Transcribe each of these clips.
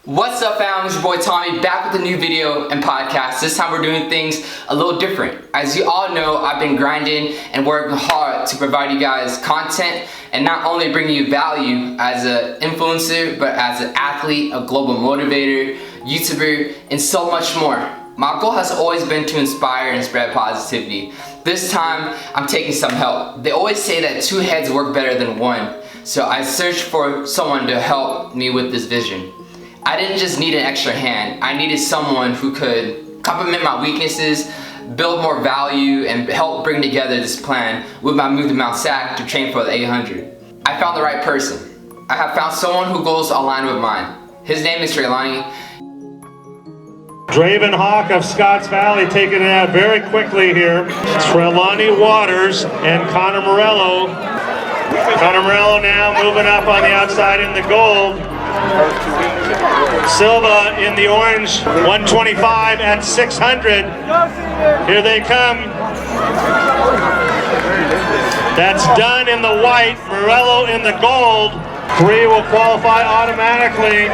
What's up, fam? It's your boy Tommy, back with a new video and podcast. This time we're doing things a little different. As you all know, I've been grinding and working hard to provide you guys content and not only bringing you value as an influencer, but as an athlete, a global motivator, YouTuber, and so much more. My goal has always been to inspire and spread positivity. This time, I'm taking some help. They always say that two heads work better than one, so I searched for someone to help me with this vision. I didn't just need an extra hand, I needed someone who could complement my weaknesses, build more value, and help bring together this plan with my move to Mount Sac to train for the 800. I found the right person. I have found someone whose goals align with mine. His name is Treylani. Draven Hawk of Scotts Valley taking it out very quickly here. Treylani Waters and Connor Morello. Connor Morello now moving up on the outside in the gold. Silva in the orange, 125 at 600. Here they come. That's done in the white, Morello in the gold. 3 will qualify automatically.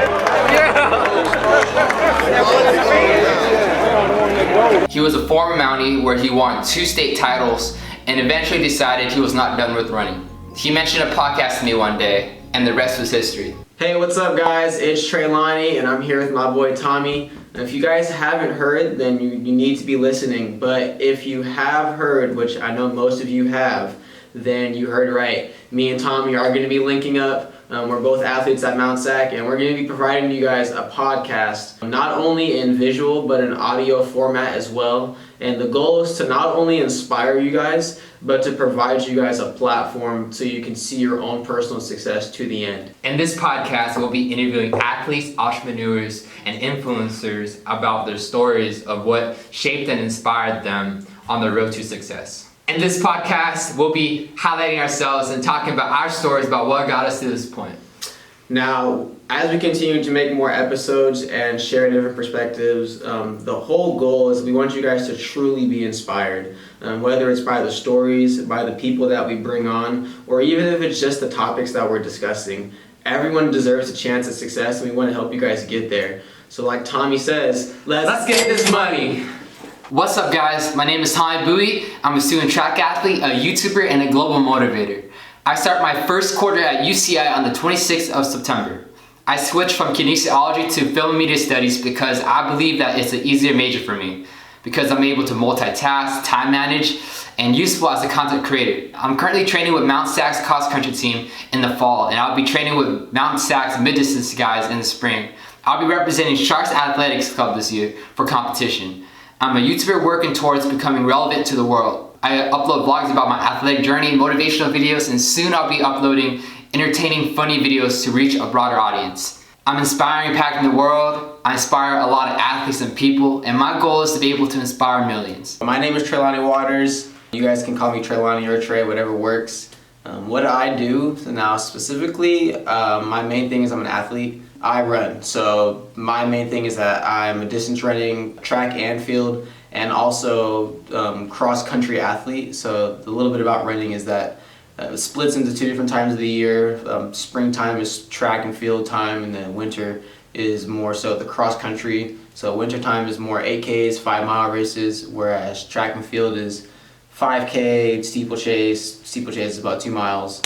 He was a former Mountie where he won 2 state titles and eventually decided he was not done with running. He mentioned a podcast to me one day, and the rest was history. Hey, what's up guys? It's Treylani and I'm here with my boy Tommy. And if you guys haven't heard, then you need to be listening. But if you have heard, which I know most of you have, then you heard right. Me and Tommy are going to be linking up. We're both athletes at Mount Sac, and we're going to be providing you guys a podcast, not only in visual, but in audio format as well. And the goal is to not only inspire you guys, but to provide you guys a platform so you can see your own personal success to the end. In this podcast, we'll be interviewing athletes, entrepreneurs, and influencers about their stories of what shaped and inspired them on the road to success. In this podcast, we'll be highlighting ourselves and talking about our stories about what got us to this point. Now, as we continue to make more episodes and share different perspectives, the whole goal is we want you guys to truly be inspired, whether it's by the stories, by the people that we bring on, or even if it's just the topics that we're discussing. Everyone deserves a chance at success, and we want to help you guys get there. So like Tommy says, let's get this money. What's up, guys? My name is Tommy Bui. I'm a student track athlete, a YouTuber, and a global motivator. I start my first quarter at UCI on the 26th of September. I switched from kinesiology to film and media studies because I believe that it's an easier major for me, because I'm able to multitask, time manage, and useful as a content creator. I'm currently training with Mount Sac's cross country team in the fall, and I'll be training with Mount Sac's mid-distance guys in the spring. I'll be representing Sharks Athletics Club this year for competition. I'm a YouTuber working towards becoming relevant to the world. I upload vlogs about my athletic journey, motivational videos, and soon I'll be uploading entertaining, funny videos to reach a broader audience. I'm inspiring, impacting the world. I inspire a lot of athletes and people, and my goal is to be able to inspire millions. My name is Treylani Waters. You guys can call me Treylani or Trey, whatever works. What do I do? So now specifically, my main thing is I'm an athlete. I run, so my main thing is that I'm a distance running, track and field, and also cross-country athlete. So a little bit about running is that it splits into 2 different times of the year. Springtime is track and field time, and then winter is more so the cross-country. So winter time is more 8Ks, 5-mile races, whereas track and field is 5K, steeplechase. Steeplechase is about 2 miles,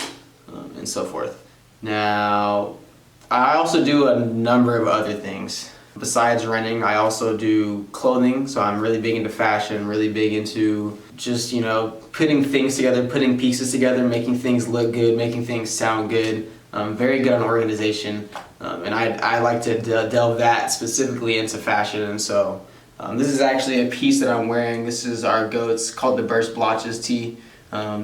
and so forth. Now, I also do a number of other things. Besides running, I also do clothing, so I'm really big into fashion, really big into just, putting things together, putting pieces together, making things look good, making things sound good. I'm very good on organization, and I like to delve that specifically into fashion, and so this is actually a piece that I'm wearing. This is our GOATs, called the Burst Blotches tee.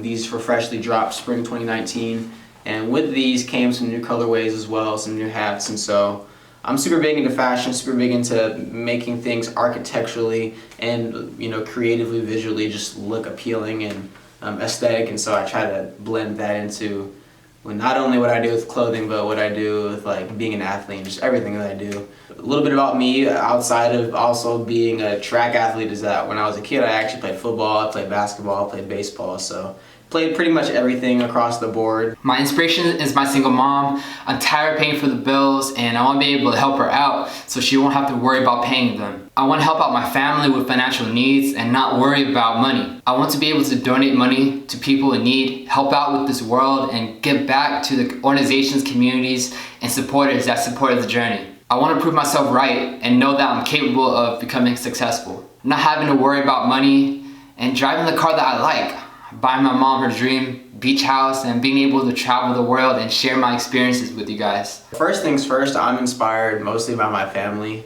These were freshly dropped spring 2019. And with these came some new colorways as well, some new hats, and so I'm super big into fashion, super big into making things architecturally and creatively, visually just look appealing and aesthetic, and so I try to blend that into not only what I do with clothing, but what I do with like being an athlete and just everything that I do. A little bit about me outside of also being a track athlete is that when I was a kid I actually played football, I played basketball, I played baseball, so played pretty much everything across the board. My inspiration is my single mom. I'm tired of paying for the bills and I want to be able to help her out so she won't have to worry about paying them. I want to help out my family with financial needs and not worry about money. I want to be able to donate money to people in need, help out with this world, and give back to the organizations, communities, and supporters that supported the journey. I want to prove myself right and know that I'm capable of becoming successful. Not having to worry about money and driving the car that I like, buying my mom her dream beach house, and being able to travel the world and share my experiences with you guys. First things first, I'm inspired mostly by my family.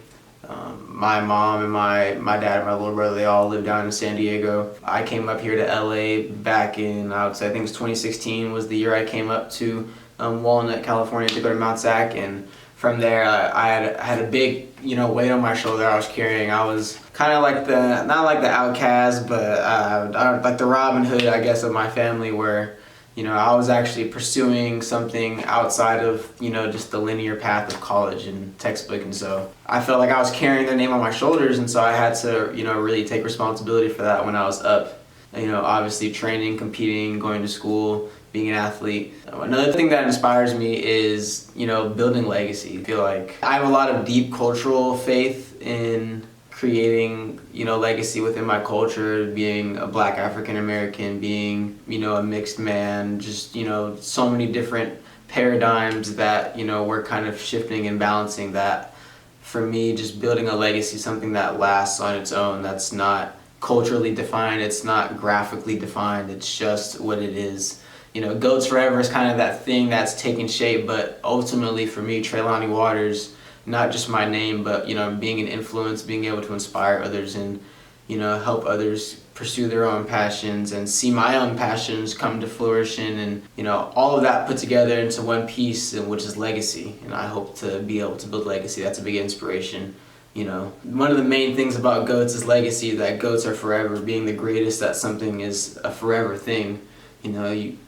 My mom and my dad and my little brother, they all live down in San Diego. I came up here to LA back in, I would say, I think it was 2016 was the year I came up to Walnut, California to go to Mount Sac, and from there I had a big, weight on my shoulder I was carrying. I was kind of like not like the outcast, but like the Robin Hood, I guess, of my family, where I was actually pursuing something outside of, just the linear path of college and textbook. And so I felt like I was carrying their name on my shoulders. And so I had to, really take responsibility for that when I was up. Obviously training, competing, going to school, being an athlete. Another thing that inspires me is, building legacy. I feel like I have a lot of deep cultural faith in creating, legacy within my culture, being a Black African American, being, a mixed man, just, so many different paradigms that, we're kind of shifting and balancing that. For me, just building a legacy, something that lasts on its own, that's not culturally defined, it's not graphically defined, it's just what it is. Goats Forever is kind of that thing that's taking shape, but ultimately for me, Treylani Waters, not just my name, but being an influence, being able to inspire others and help others pursue their own passions and see my own passions come to fruition, and all of that put together into one piece, which is legacy. And I hope to be able to build legacy. That's a big inspiration. One of the main things about goats is legacy, that goats are forever. Being the greatest at something is a forever thing.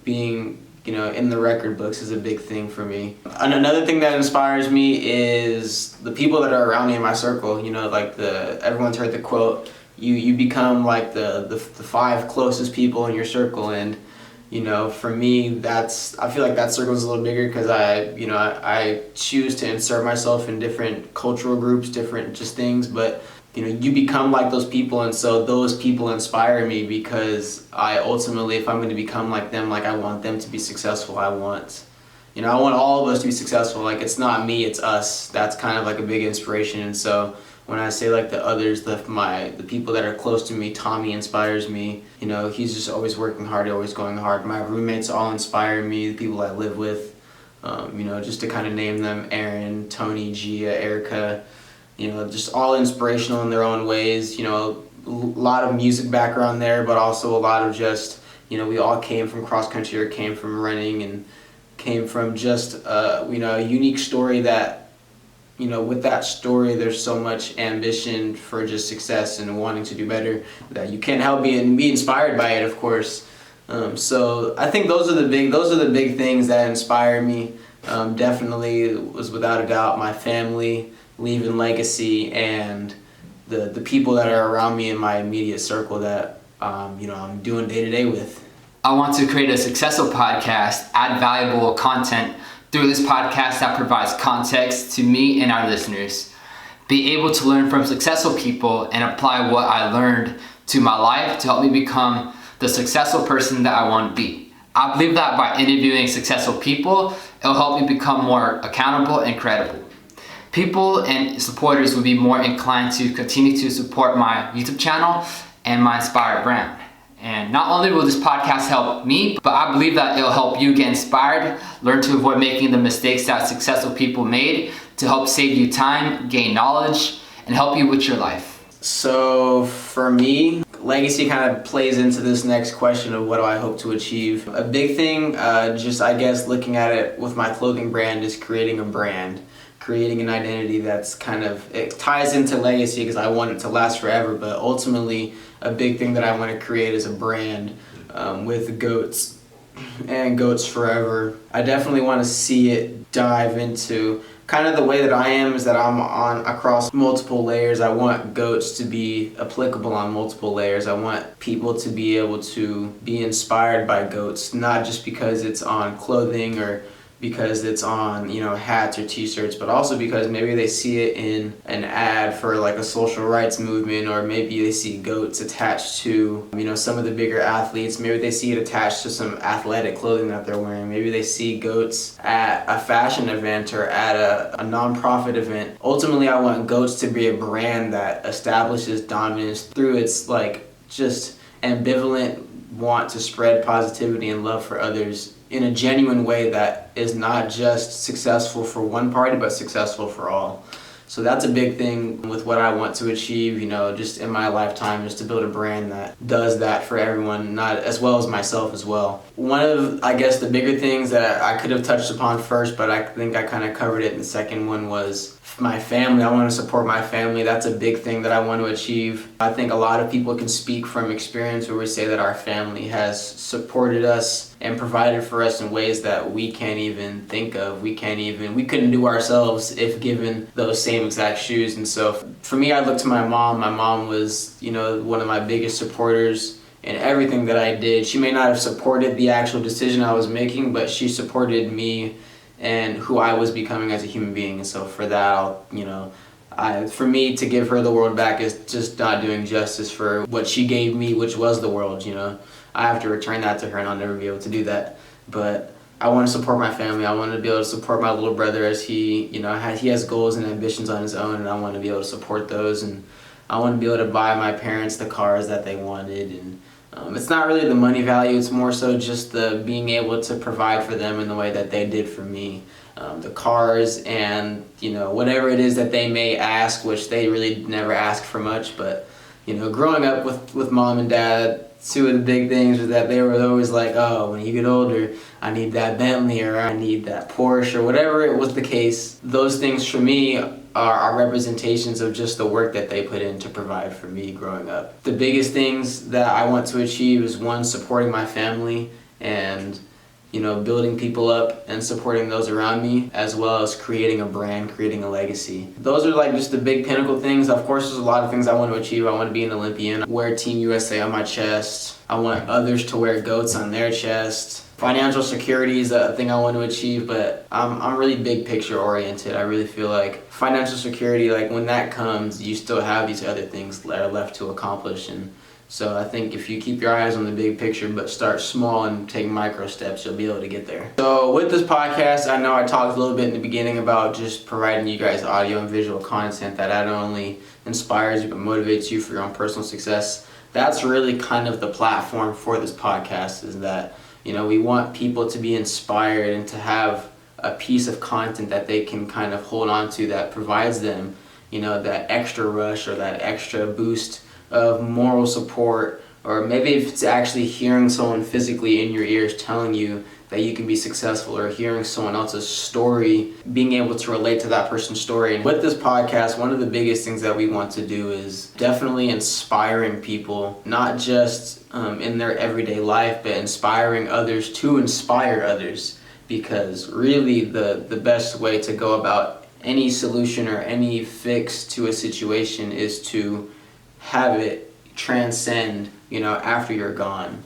Being in the record books is a big thing for me. And another thing that inspires me is the people that are around me in my circle. Like everyone's heard the quote, you become like the 5 closest people in your circle. And for me, I feel like that circle is a little bigger because I choose to insert myself in different cultural groups, different just things, but you become like those people, and so those people inspire me because I ultimately, if I'm going to become like them, like I want them to be successful. I want all of us to be successful. Like it's not me, it's us. That's kind of like a big inspiration. And so when I say like the others, the people that are close to me, Tommy inspires me. He's just always working hard, always going hard. My roommates all inspire me, the people I live with. Just to kind of name them: Aaron, Tony, Gia, Erica. Just all inspirational in their own ways. A lot of music background there, but also a lot of just, we all came from cross country or came from running and came from just, a unique story that, with that story, there's so much ambition for just success and wanting to do better that you can't help be inspired by it, of course. So I think those are the big things that inspire me. Definitely was without a doubt my family, leaving legacy, and the people that are around me in my immediate circle that I'm doing day to day with. I want to create a successful podcast, add valuable content through this podcast that provides context to me and our listeners. Be able to learn from successful people and apply what I learned to my life to help me become the successful person that I want to be. I believe that by interviewing successful people, it'll help me become more accountable and credible. People and supporters will be more inclined to continue to support my YouTube channel and my inSPIRE brand. And not only will this podcast help me, but I believe that it'll help you get inspired, learn to avoid making the mistakes that successful people made, to help save you time, gain knowledge, and help you with your life. So for me, legacy kind of plays into this next question of what do I hope to achieve. A big thing, just I guess looking at it with my clothing brand, is creating a brand. Creating an identity that's it ties into legacy because I want it to last forever, but ultimately a big thing that I want to create is a brand with goats and Goats Forever. I definitely want to see it dive into kind of the way that I am is that I'm on across multiple layers. I want goats to be applicable on multiple layers. I want people to be able to be inspired by goats, not just because it's on clothing or because it's on, you know, hats or t-shirts, but also because maybe they see it in an ad for like a social rights movement, or maybe they see goats attached to, you know, some of the bigger athletes. Maybe they see it attached to some athletic clothing that they're wearing. Maybe they see goats at a fashion event or at a non-profit event. Ultimately, I want goats to be a brand that establishes dominance through its like just ambivalent want to spread positivity and love for others in a genuine way that is not just successful for one party but successful for all. So that's a big thing with what I want to achieve, you know, just in my lifetime, is to build a brand that does that for everyone, not as well as myself as well. One of, I guess, the bigger things that I could have touched upon first, but I think I kind of covered it in the second one, was my family. I want to support my family. That's a big thing that I want to achieve. I think a lot of people can speak from experience where we say that our family has supported us and provided for us in ways that we can't even think of. We couldn't do ourselves if given those same exact shoes. And so for me, I look to my mom. My mom was, you know, one of my biggest supporters in everything that I did. She may not have supported the actual decision I was making, but she supported me and who I was becoming as a human being. And so for that, for me to give her the world back is just not doing justice for what she gave me, which was the world, you know. I have to return that to her, and I'll never be able to do that. But I want to support my family. I want to be able to support my little brother as he, you know, he has goals and ambitions on his own, and I want to be able to support those. And I want to be able to buy my parents the cars that they wanted. And it's not really the money value, it's more so just the being able to provide for them in the way that they did for me. The cars and, you know, whatever it is that they may ask, which they really never ask for much. But, you know, growing up with mom and dad, two of the big things was that they were always like, oh, when you get older, I need that Bentley, or I need that Porsche, or whatever it was the case. Those things for me are representations of just the work that they put in to provide for me growing up. The biggest things that I want to achieve is, one, supporting my family and, you know, building people up and supporting those around me, as well as creating a brand, creating a legacy. Those are like just the big pinnacle things. Of course, there's a lot of things I want to achieve. I want to be an Olympian, wear Team USA on my chest. I want others to wear goats on their chest. Financial security is a thing I want to achieve, but I'm really big picture oriented. I really feel like financial security, like when that comes, you still have these other things that are left to accomplish. And so I think if you keep your eyes on the big picture but start small and take micro steps, you'll be able to get there. So with this podcast, I know I talked a little bit in the beginning about just providing you guys audio and visual content that not only inspires you but motivates you for your own personal success. That's really kind of the platform for this podcast, is that, you know, we want people to be inspired and to have a piece of content that they can kind of hold on to that provides them, you know, that extra rush or that extra boost of moral support, or maybe if it's actually hearing someone physically in your ears telling you that you can be successful, or hearing someone else's story, being able to relate to that person's story. And with this podcast, one of the biggest things that we want to do is definitely inspiring people, not just in their everyday life, but inspiring others to inspire others. Because really the best way to go about any solution or any fix to a situation is to have it transcend, you know, after you're gone.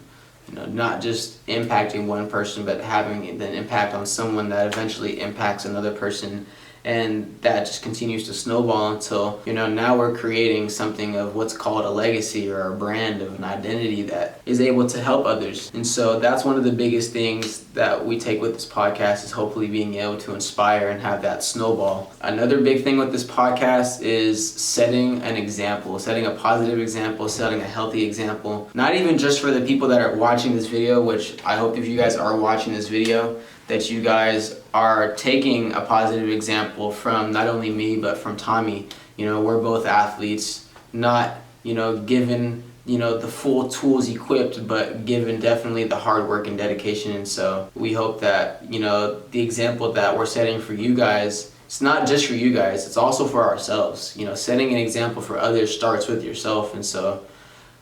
You know, not just impacting one person, but having an impact on someone that eventually impacts another person. And that just continues to snowball until, you know, now we're creating something of what's called a legacy, or a brand of an identity that is able to help others. And so that's one of the biggest things that we take with this podcast, is hopefully being able to inspire and have that snowball. Another big thing with this podcast is setting an example, setting a positive example, setting a healthy example. Not even just for the people that are watching this video, which I hope if you guys are watching this video, that you guys are taking a positive example from not only me, but from Tommy. You know, we're both athletes, not, you know, given, you know, the full tools equipped, but given definitely the hard work and dedication. And so we hope that, you know, the example that we're setting for you guys, it's not just for you guys, it's also for ourselves. You know, setting an example for others starts with yourself. And so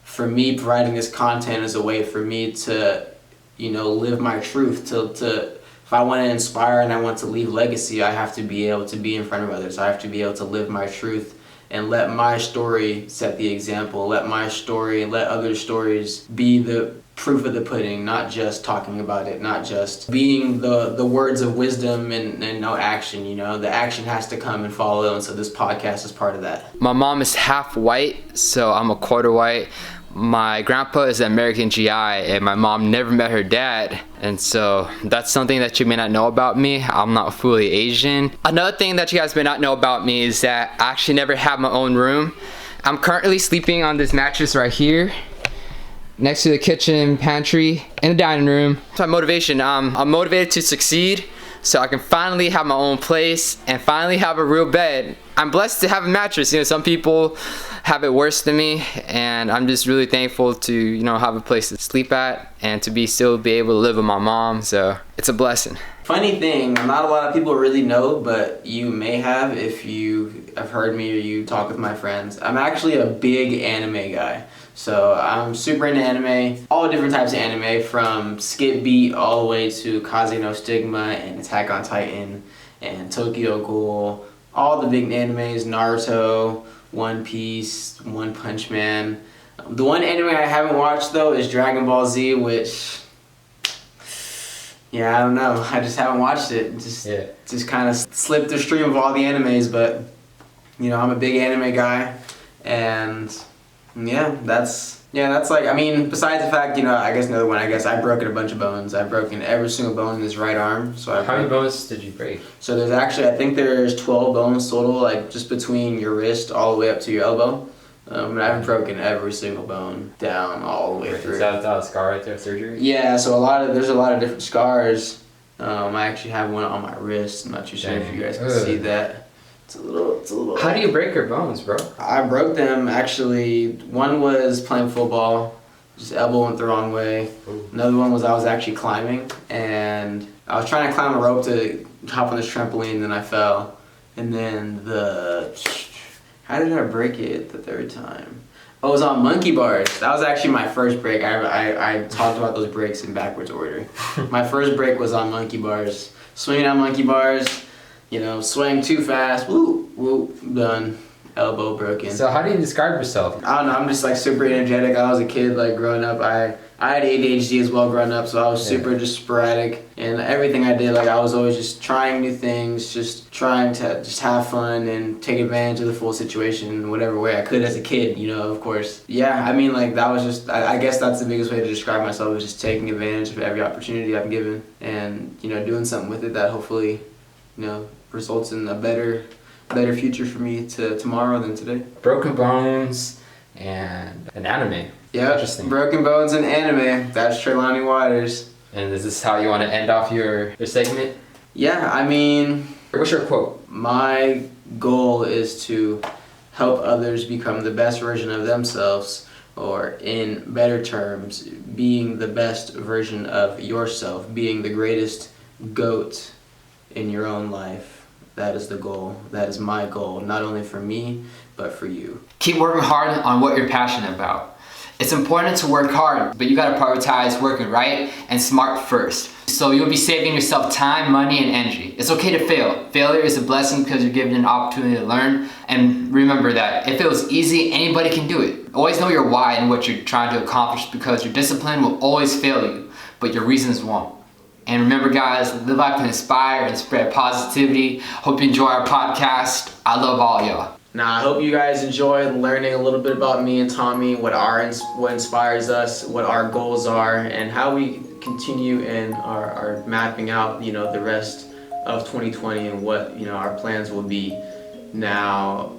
for me, providing this content is a way for me to, you know, live my truth, to if I want to inspire and I want to leave legacy, I have to be able to be in front of others. I have to be able to live my truth and let my story set the example. Let my story, let other stories be the proof of the pudding, not just talking about it, not just being the words of wisdom and no action, you know. The action has to come and follow, and so this podcast is part of that. My mom is half white, so I'm a quarter white. My grandpa is an American GI, and my mom never met her dad, and so that's something that you may not know about me. I'm not fully Asian. Another thing that you guys may not know about me is that I actually never have my own room. I'm currently sleeping on this mattress right here, next to the kitchen, pantry, and the dining room. So my motivation, I'm motivated to succeed so I can finally have my own place and finally have a real bed. I'm blessed to have a mattress. You know, some people have it worse than me, and I'm just really thankful to, you know, have a place to sleep at and to still be able to live with my mom, so it's a blessing. Funny thing, not a lot of people really know, but you may have if you have heard me or you talk with my friends. I'm actually a big anime guy. So I'm super into anime, all different types of anime, from Skip Beat all the way to Kaze no Stigma and Attack on Titan and Tokyo Ghoul, all the big animes, Naruto, One Piece, One Punch Man. The one anime I haven't watched though is Dragon Ball Z, which, yeah, I don't know, I just haven't watched it. Just kind of slipped the stream of all the animes, but you know, I'm a big anime guy, and yeah, that's like, I mean, besides the fact, you know, I guess another one, I've broken a bunch of bones. I've broken every single bone in this right arm. So How many bones did you break? So there's actually, I think there's 12 bones total, like just between your wrist all the way up to your elbow. And I've broken every single bone down all the way through. Is that a scar right there, surgery? Yeah, so there's a lot of different scars. I actually have one on my wrist. I'm not too sure if you guys can see that. It's a little. How do you break your bones, bro? I broke them actually. One was playing football, just elbow went the wrong way. Ooh. Another one was I was actually climbing, and I was trying to climb a rope to hop on this trampoline, and then I fell. And then how did I break it the third time? Oh, it was on monkey bars. That was actually my first break. I talked about those breaks in backwards order. My first break was on monkey bars. Swinging on monkey bars. You know, swing too fast, whoop, whoop, done, elbow broken. So how do you describe yourself? I don't know, I'm just like super energetic. I was a kid, like growing up, I had ADHD as well growing up, so I was super just sporadic. And everything I did, like I was always just trying new things, just trying to just have fun and take advantage of the full situation in whatever way I could as a kid, you know, of course. Yeah, I mean, like that was just, I guess that's the biggest way to describe myself, is just taking advantage of every opportunity I'm given and, you know, doing something with it that hopefully, you know, results in a better future for me tomorrow than today. Broken bones and an anime. Yeah, interesting. Broken bones and anime. That's Trelawney Waters. And is this how you want to end off your segment? Yeah, I mean, what's your quote? My goal is to help others become the best version of themselves, or in better terms, being the best version of yourself, being the greatest GOAT in your own life. That is the goal. That is my goal, not only for me, but for you. Keep working hard on what you're passionate about. It's important to work hard, but you gotta prioritize working right and smart first. So you'll be saving yourself time, money, and energy. It's okay to fail. Failure is a blessing because you're given an opportunity to learn. And remember that if it was easy, anybody can do it. Always know your why and what you're trying to accomplish, because your discipline will always fail you, but your reasons won't. And remember guys, live life to inspire and spread positivity. Hope you enjoy our podcast. I love all y'all. Now I hope you guys enjoyed learning a little bit about me and Tommy, what inspires us, what our goals are, and how we continue in our mapping out, you know, the rest of 2020 and what, you know, our plans will be. Now,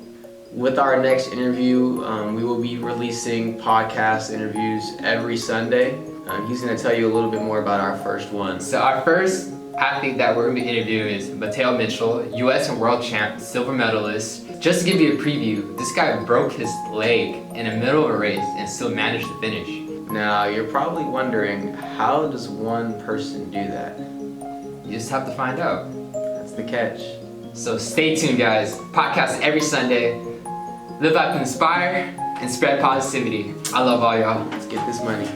with our next interview, we will be releasing podcast interviews every Sunday. He's going to tell you a little bit more about our first one. So our first athlete that we're going to be interviewing is Mateo Mitchell, U.S. and world champ, silver medalist. Just to give you a preview, this guy broke his leg in the middle of a race and still managed to finish. Now you're probably wondering, how does one person do that? You just have to find out. That's the catch. So stay tuned guys. Podcast every Sunday. Live life to inspire and spread positivity. I love all y'all. Let's get this money.